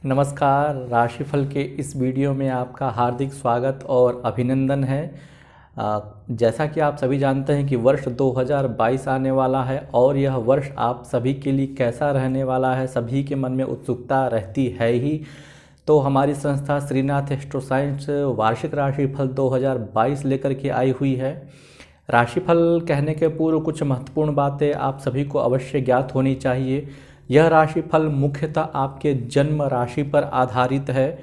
नमस्कार। राशिफल के इस वीडियो में आपका हार्दिक स्वागत और अभिनंदन है। जैसा कि आप सभी जानते हैं कि वर्ष 2022 आने वाला है और यह वर्ष आप सभी के लिए कैसा रहने वाला है, सभी के मन में उत्सुकता रहती है ही। तो हमारी संस्था श्रीनाथ एस्ट्रो साइंस वार्षिक राशिफल 2022 लेकर के आई हुई है। राशिफल कहने के पूर्व कुछ महत्वपूर्ण बातें आप सभी को अवश्य ज्ञात होनी चाहिए। यह राशिफल मुख्यतः आपके जन्म राशि पर आधारित है,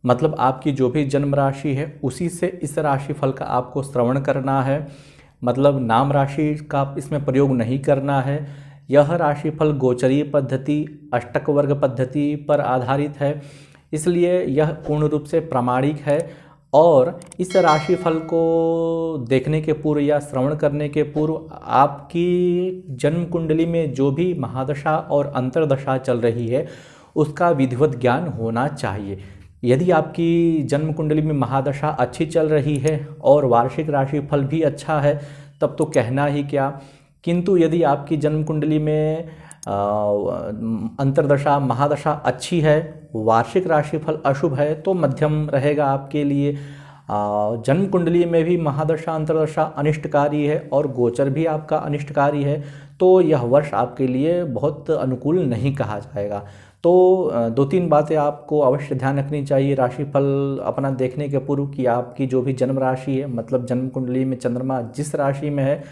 मतलब आपकी जो भी जन्म राशि है उसी से इस राशिफल का आपको श्रवण करना है। मतलब नाम राशि का इसमें प्रयोग नहीं करना है। यह राशिफल गोचरीय पद्धति, अष्टक वर्ग पद्धति पर आधारित है, इसलिए यह पूर्ण रूप से प्रामाणिक है। और इस राशिफल को देखने के पूर्व या श्रवण करने के पूर्व आपकी जन्म कुंडली में जो भी महादशा और अंतर्दशा चल रही है उसका विधिवत ज्ञान होना चाहिए। यदि आपकी जन्म कुंडली में महादशा अच्छी चल रही है और वार्षिक राशिफल भी अच्छा है तब तो कहना ही क्या। किंतु यदि आपकी जन्म कुंडली में अंतर्दशा महादशा अच्छी है, वार्षिक राशिफल अशुभ है तो मध्यम रहेगा आपके लिए। जन्म कुंडली में भी महादशा अंतर्दशा अनिष्टकारी है और गोचर भी आपका अनिष्टकारी है तो यह वर्ष आपके लिए बहुत अनुकूल नहीं कहा जाएगा। तो दो तीन बातें आपको अवश्य ध्यान रखनी चाहिए राशिफल अपना देखने के पूर्व कि आपकी जो भी जन्म राशि है, मतलब जन्म कुंडली में चंद्रमा जिस राशि में है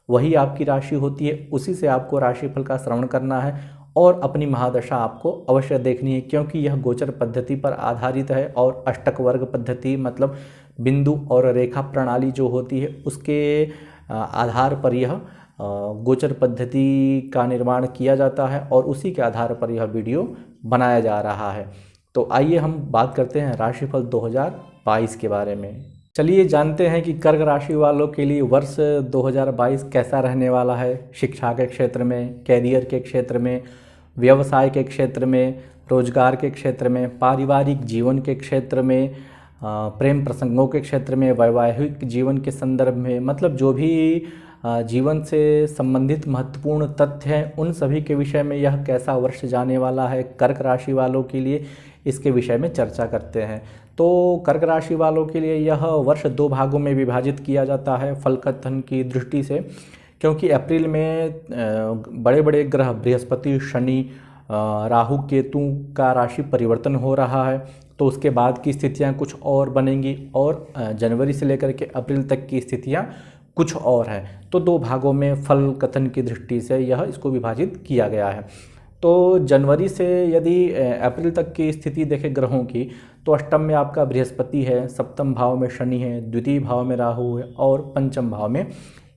वही आपकी राशि होती है, उसी से आपको राशिफल का श्रवण करना है और अपनी महादशा आपको अवश्य देखनी है, क्योंकि यह गोचर पद्धति पर आधारित है और अष्टक वर्ग पद्धति मतलब बिंदु और रेखा प्रणाली जो होती है उसके आधार पर यह गोचर पद्धति का निर्माण किया जाता है और उसी के आधार पर यह वीडियो बनाया जा रहा है। तो आइए हम बात करते हैं राशिफल 2022 के बारे में। चलिए जानते हैं कि कर्क राशि वालों के लिए वर्ष 2022 कैसा रहने वाला है। शिक्षा के क्षेत्र में, कैरियर के क्षेत्र में, व्यवसाय के क्षेत्र में, रोजगार के क्षेत्र में, पारिवारिक जीवन के क्षेत्र में, प्रेम प्रसंगों के क्षेत्र में, वैवाहिक जीवन के संदर्भ में, मतलब जो भी जीवन से संबंधित महत्वपूर्ण तथ्य हैं उन सभी के विषय में यह कैसा वर्ष जाने वाला है कर्क राशि वालों के लिए, इसके विषय में चर्चा करते हैं। तो कर्क राशि वालों के लिए यह वर्ष दो भागों में विभाजित किया जाता है फल कथन की दृष्टि से, क्योंकि अप्रैल में बड़े बड़े ग्रह बृहस्पति, शनि, राहु, केतु का राशि परिवर्तन हो रहा है तो उसके बाद की स्थितियां कुछ और बनेंगी और जनवरी से लेकर के अप्रैल तक की स्थितियां कुछ और है। तो दो भागों में फल कथन की दृष्टि से यह इसको विभाजित किया गया है। तो जनवरी से यदि अप्रैल तक की स्थिति देखें ग्रहों की तो अष्टम में आपका बृहस्पति है, सप्तम भाव में शनि है, द्वितीय भाव में राहु है और पंचम भाव में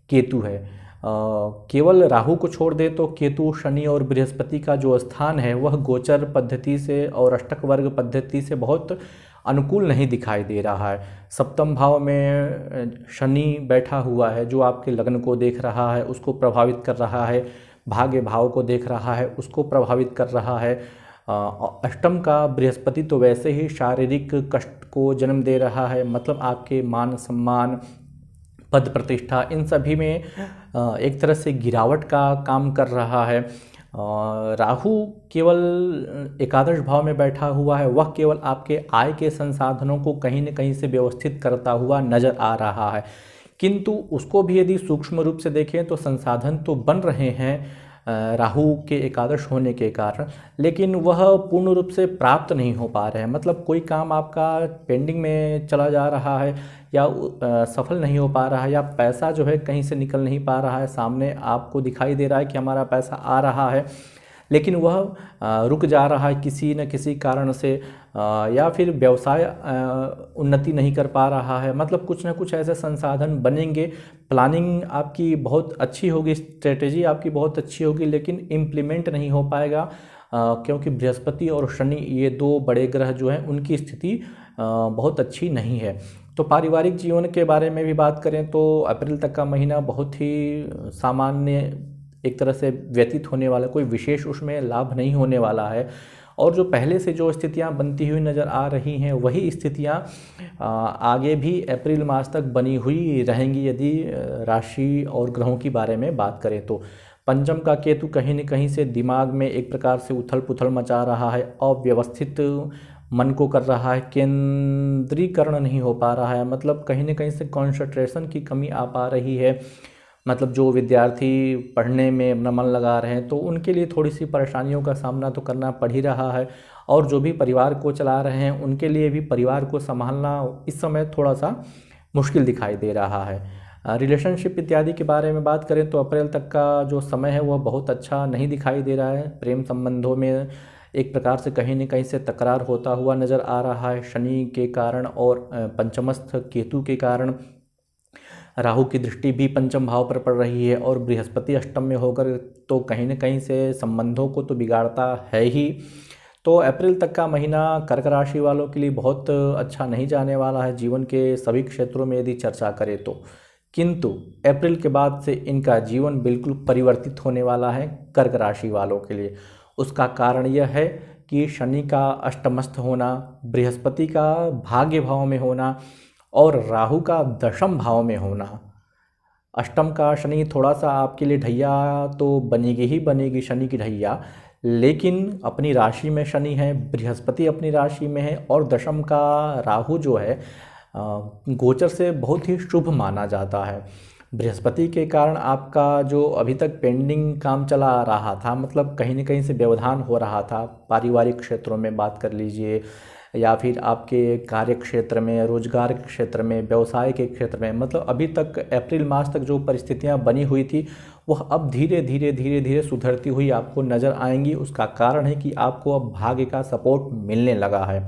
केतु है। केवल राहु को छोड़ दे तो केतु, शनि और बृहस्पति का जो स्थान है वह गोचर पद्धति से और अष्टक वर्ग पद्धति से बहुत अनुकूल नहीं दिखाई दे रहा है। सप्तम भाव में शनि बैठा हुआ है जो आपके लग्न को देख रहा है, उसको प्रभावित कर रहा है, भाग्य भाव को देख रहा है, उसको प्रभावित कर रहा है। अष्टम का बृहस्पति तो वैसे ही शारीरिक कष्ट को जन्म दे रहा है, मतलब आपके मान सम्मान, पद प्रतिष्ठा इन सभी में एक तरह से गिरावट का काम कर रहा है। राहु केवल एकादश भाव में बैठा हुआ है, वह केवल आपके आय के संसाधनों को कहीं न कहीं से व्यवस्थित करता हुआ नजर आ रहा है, किंतु उसको भी यदि सूक्ष्म रूप से देखें तो संसाधन तो बन रहे हैं राहु के एकादश होने के कारण, लेकिन वह पूर्ण रूप से प्राप्त नहीं हो पा रहे हैं। मतलब कोई काम आपका पेंडिंग में चला जा रहा है या सफल नहीं हो पा रहा है या पैसा जो है कहीं से निकल नहीं पा रहा है। सामने आपको दिखाई दे रहा है कि हमारा पैसा आ रहा है लेकिन वह रुक जा रहा है किसी न किसी कारण से, या फिर व्यवसाय उन्नति नहीं कर पा रहा है। मतलब कुछ ना कुछ ऐसे संसाधन बनेंगे, प्लानिंग आपकी बहुत अच्छी होगी, स्ट्रेटेजी आपकी बहुत अच्छी होगी, लेकिन इम्प्लीमेंट नहीं हो पाएगा क्योंकि बृहस्पति और शनि ये दो बड़े ग्रह जो हैं उनकी स्थिति बहुत अच्छी नहीं है। तो पारिवारिक जीवन के बारे में भी बात करें तो अप्रैल तक का महीना बहुत ही सामान्य एक तरह से व्यतीत होने वाला, कोई विशेष उसमें लाभ नहीं होने वाला है। और जो पहले से जो स्थितियां बनती हुई नज़र आ रही हैं वही स्थितियां आगे भी अप्रैल मास तक बनी हुई रहेंगी यदि राशि और ग्रहों की बारे में बात करें तो। पंचम का केतु कहीं न कहीं से दिमाग में एक प्रकार से उथल पुथल मचा रहा है, अव्यवस्थित मन को कर रहा है, केंद्रीकरण नहीं हो पा रहा है, मतलब कहीं न कहीं से कंसंट्रेशन की कमी आ पा रही है। मतलब जो विद्यार्थी पढ़ने में अपना मन लगा रहे हैं तो उनके लिए थोड़ी सी परेशानियों का सामना तो करना पड़ ही रहा है, और जो भी परिवार को चला रहे हैं उनके लिए भी परिवार को संभालना इस समय थोड़ा सा मुश्किल दिखाई दे रहा है। रिलेशनशिप इत्यादि के बारे में बात करें तो अप्रैल तक का जो समय है वह बहुत अच्छा नहीं दिखाई दे रहा है। प्रेम संबंधों में एक प्रकार से कहीं न कहीं से तकरार होता हुआ नज़र आ रहा है, शनि के कारण और पंचमस्थ केतु के कारण। राहु की दृष्टि भी पंचम भाव पर पड़ रही है और बृहस्पति अष्टम में होकर तो कहीं न कहीं से संबंधों को तो बिगाड़ता है ही। तो अप्रैल तक का महीना कर्क राशि वालों के लिए बहुत अच्छा नहीं जाने वाला है जीवन के सभी क्षेत्रों में यदि चर्चा करें तो, किंतु अप्रैल के बाद से इनका जीवन बिल्कुल परिवर्तित होने वाला है कर्क राशि वालों के लिए। उसका कारण यह है कि शनि का अष्टमस्थ होना, बृहस्पति का भाग्य भाव में होना और राहु का दशम भाव में होना। अष्टम का शनि थोड़ा सा आपके लिए ढैया तो बनेगी ही बनेगी, शनि की ढैया, लेकिन अपनी राशि में शनि है, बृहस्पति अपनी राशि में है और दशम का राहु जो है गोचर से बहुत ही शुभ माना जाता है। बृहस्पति के कारण आपका जो अभी तक पेंडिंग काम चला आ रहा था, मतलब कहीं न कहीं से व्यवधान हो रहा था, पारिवारिक क्षेत्रों में बात कर लीजिए या फिर आपके कार्य क्षेत्र में, रोजगार के क्षेत्र में, व्यवसाय के क्षेत्र में, मतलब अभी तक अप्रैल मास तक जो परिस्थितियां बनी हुई थी वह अब धीरे धीरे सुधरती हुई आपको नज़र आएंगी। उसका कारण है कि आपको अब भाग्य का सपोर्ट मिलने लगा है।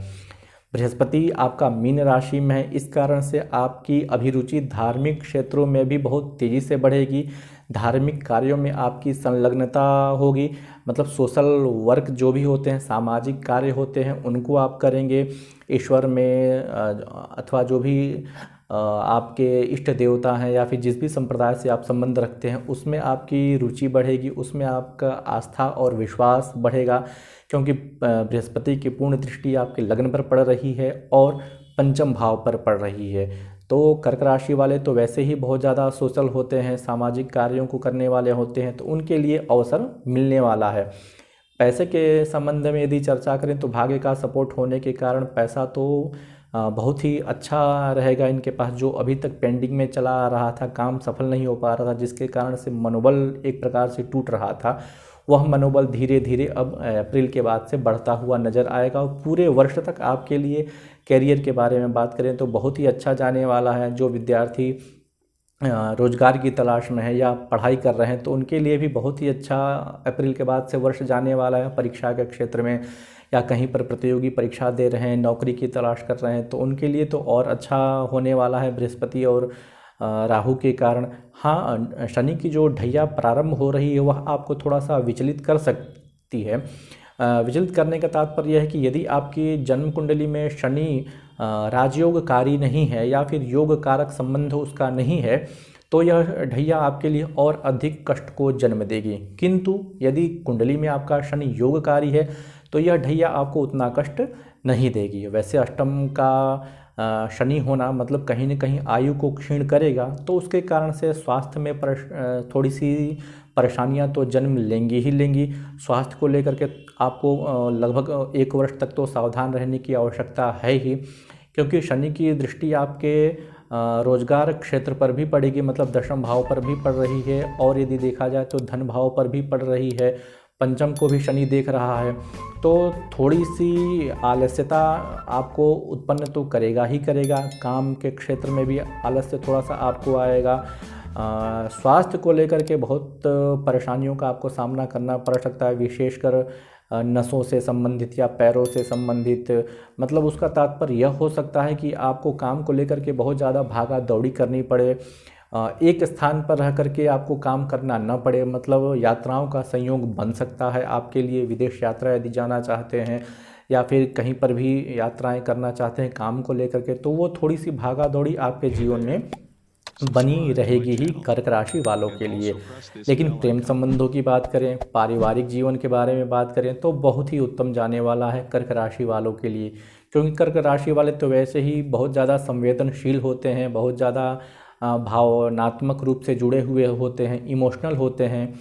बृहस्पति आपका मीन राशि में है, इस कारण से आपकी अभिरुचि धार्मिक क्षेत्रों में भी बहुत तेज़ी से बढ़ेगी। धार्मिक कार्यों में आपकी संलग्नता होगी, मतलब सोशल वर्क जो भी होते हैं, सामाजिक कार्य होते हैं, उनको आप करेंगे। ईश्वर में अथवा जो भी आपके इष्ट देवता हैं या फिर जिस भी संप्रदाय से आप संबंध रखते हैं उसमें आपकी रुचि बढ़ेगी, उसमें आपका आस्था और विश्वास बढ़ेगा, क्योंकि बृहस्पति की पूर्ण दृष्टि आपके लग्न पर पड़ रही है और पंचम भाव पर पड़ रही है। तो कर्क राशि वाले तो वैसे ही बहुत ज़्यादा सोशल होते हैं, सामाजिक कार्यों को करने वाले होते हैं, तो उनके लिए अवसर मिलने वाला है। पैसे के संबंध में यदि चर्चा करें तो भाग्य का सपोर्ट होने के कारण पैसा तो बहुत ही अच्छा रहेगा इनके पास। जो अभी तक पेंडिंग में चला आ रहा था, काम सफल नहीं हो पा रहा था, जिसके कारण से मनोबल एक प्रकार से टूट रहा था, वह मनोबल धीरे धीरे अब अप्रैल के बाद से बढ़ता हुआ नज़र आएगा। और पूरे वर्ष तक आपके लिए कैरियर के बारे में बात करें तो बहुत ही अच्छा जाने वाला है। जो विद्यार्थी रोजगार की तलाश में है या पढ़ाई कर रहे हैं तो उनके लिए भी बहुत ही अच्छा अप्रैल के बाद से वर्ष जाने वाला है। परीक्षा के क्षेत्र में या कहीं पर प्रतियोगी परीक्षा दे रहे हैं, नौकरी की तलाश कर रहे हैं, तो उनके लिए तो और अच्छा होने वाला है बृहस्पति और राहु के कारण। हाँ, शनि की जो ढैया प्रारंभ हो रही है वह आपको थोड़ा सा विचलित कर सकती है। विचलित करने का तात्पर्य यह है कि यदि आपकी जन्म कुंडली में शनि राजयोगकारी नहीं है या फिर योग कारक संबंध उसका नहीं है तो यह ढैया आपके लिए और अधिक कष्ट को जन्म देगी। किंतु यदि कुंडली में आपका शनि योगकारी है तो यह ढैया आपको उतना कष्ट नहीं देगी। वैसे अष्टम का शनि होना मतलब कहीं न कहीं आयु को क्षीण करेगा, तो उसके कारण से स्वास्थ्य में थोड़ी सी परेशानियां तो जन्म लेंगी ही लेंगी। स्वास्थ्य को लेकर के आपको लगभग 1 वर्ष तक तो सावधान रहने की आवश्यकता है ही, क्योंकि शनि की दृष्टि आपके रोजगार क्षेत्र पर भी पड़ेगी, मतलब दशम भाव पर भी पड़ रही है, और यदि देखा जाए तो धन भाव पर भी पड़ रही है, पंचम को भी शनि देख रहा है। तो थोड़ी सी आलस्यता आपको उत्पन्न तो करेगा ही करेगा, काम के क्षेत्र में भी आलस्य थोड़ा सा आपको आएगा। स्वास्थ्य को लेकर के बहुत परेशानियों का आपको सामना करना पड़ सकता है, विशेषकर नसों से संबंधित या पैरों से संबंधित। मतलब उसका तात्पर्य यह हो सकता है कि आपको काम को लेकर के बहुत ज़्यादा भागा दौड़ी करनी पड़े, एक स्थान पर रह करके आपको काम करना न पड़े, मतलब यात्राओं का संयोग बन सकता है आपके लिए। विदेश यात्रा यदि जाना चाहते हैं या फिर कहीं पर भी यात्राएं करना चाहते हैं काम को लेकर के, तो वो थोड़ी सी भागा दौड़ी आपके जीवन में बनी रहेगी ही कर्क राशि वालों के लिए। लेकिन प्रेम संबंधों की बात करें, पारिवारिक जीवन के बारे में बात करें तो बहुत ही उत्तम जाने वाला है कर्क राशि वालों के लिए, क्योंकि कर्क राशि वाले तो वैसे ही बहुत ज़्यादा संवेदनशील होते हैं, बहुत ज़्यादा भावनात्मक रूप से जुड़े हुए होते हैं, इमोशनल होते हैं।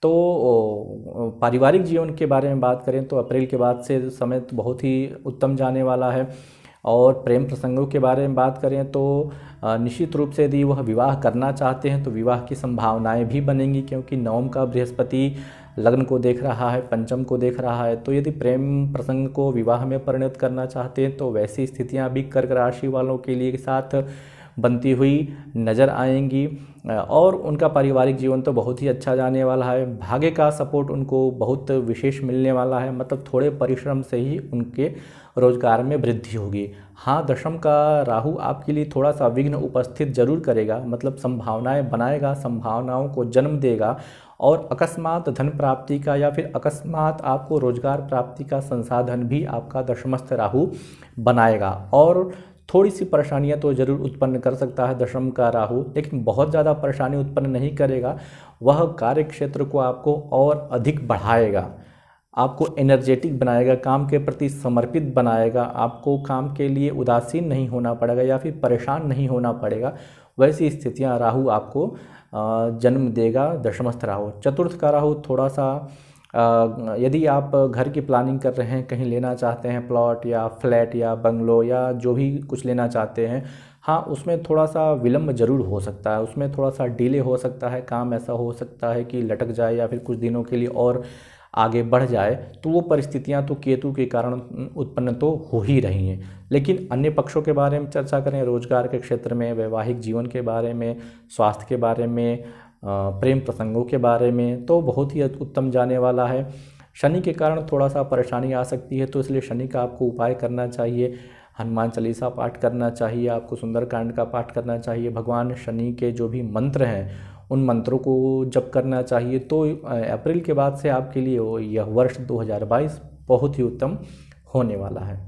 तो पारिवारिक जीवन के बारे में बात करें तो अप्रैल के बाद से समय तो बहुत ही उत्तम जाने वाला है। और प्रेम प्रसंगों के बारे में बात करें तो निश्चित रूप से यदि वह विवाह करना चाहते हैं तो विवाह की संभावनाएं भी बनेंगी, क्योंकि नवम का बृहस्पति लग्न को देख रहा है, पंचम को देख रहा है। तो यदि प्रेम प्रसंग को विवाह में परिणत करना चाहते हैं तो वैसी स्थितियां भी कर्क राशि वालों के लिए साथ बनती हुई नज़र आएंगी। और उनका पारिवारिक जीवन तो बहुत ही अच्छा जाने वाला है। भाग्य का सपोर्ट उनको बहुत विशेष मिलने वाला है, मतलब थोड़े परिश्रम से ही उनके रोजगार में वृद्धि होगी। हाँ, दशम का राहु आपके लिए थोड़ा सा विघ्न उपस्थित जरूर करेगा, मतलब संभावनाएं बनाएगा, संभावनाओं को जन्म देगा और अकस्मात धन प्राप्ति का या फिर अकस्मात आपको रोजगार प्राप्ति का संसाधन भी आपका दशमस्थ राहु बनाएगा। और थोड़ी सी परेशानियां तो जरूर उत्पन्न कर सकता है दशम का राहु, लेकिन बहुत ज़्यादा परेशानी उत्पन्न नहीं करेगा। वह कार्य क्षेत्र को आपको और अधिक बढ़ाएगा, आपको एनर्जेटिक बनाएगा, काम के प्रति समर्पित बनाएगा, आपको काम के लिए उदासीन नहीं होना पड़ेगा या फिर परेशान नहीं होना पड़ेगा। वैसी स्थितियां राहु आपको जन्म देगा, दशमस्थ राहु। चतुर्थ का राहु थोड़ा सा यदि आप घर की प्लानिंग कर रहे हैं, कहीं लेना चाहते हैं प्लॉट या फ्लैट या बंगलो या जो भी कुछ लेना चाहते हैं, हाँ उसमें थोड़ा सा विलम्ब जरूर हो सकता है, उसमें थोड़ा सा डिले हो सकता है, काम ऐसा हो सकता है कि लटक जाए या फिर कुछ दिनों के लिए और आगे बढ़ जाए। तो वो परिस्थितियां तो केतु के कारण उत्पन्न तो हो ही रही हैं। लेकिन अन्य पक्षों के बारे में चर्चा करें, रोजगार के क्षेत्र में, वैवाहिक जीवन के बारे में, स्वास्थ्य के बारे में, प्रेम प्रसंगों के बारे में, तो बहुत ही उत्तम जाने वाला है। शनि के कारण थोड़ा सा परेशानी आ सकती है, तो इसलिए शनि का आपको उपाय करना चाहिए, हनुमान चालीसा पाठ करना चाहिए, आपको सुंदरकांड का पाठ करना चाहिए, भगवान शनि के जो भी मंत्र हैं उन मंत्रों को जप करना चाहिए। तो अप्रैल के बाद से आपके लिए यह वर्ष 2022 बहुत ही उत्तम होने वाला है।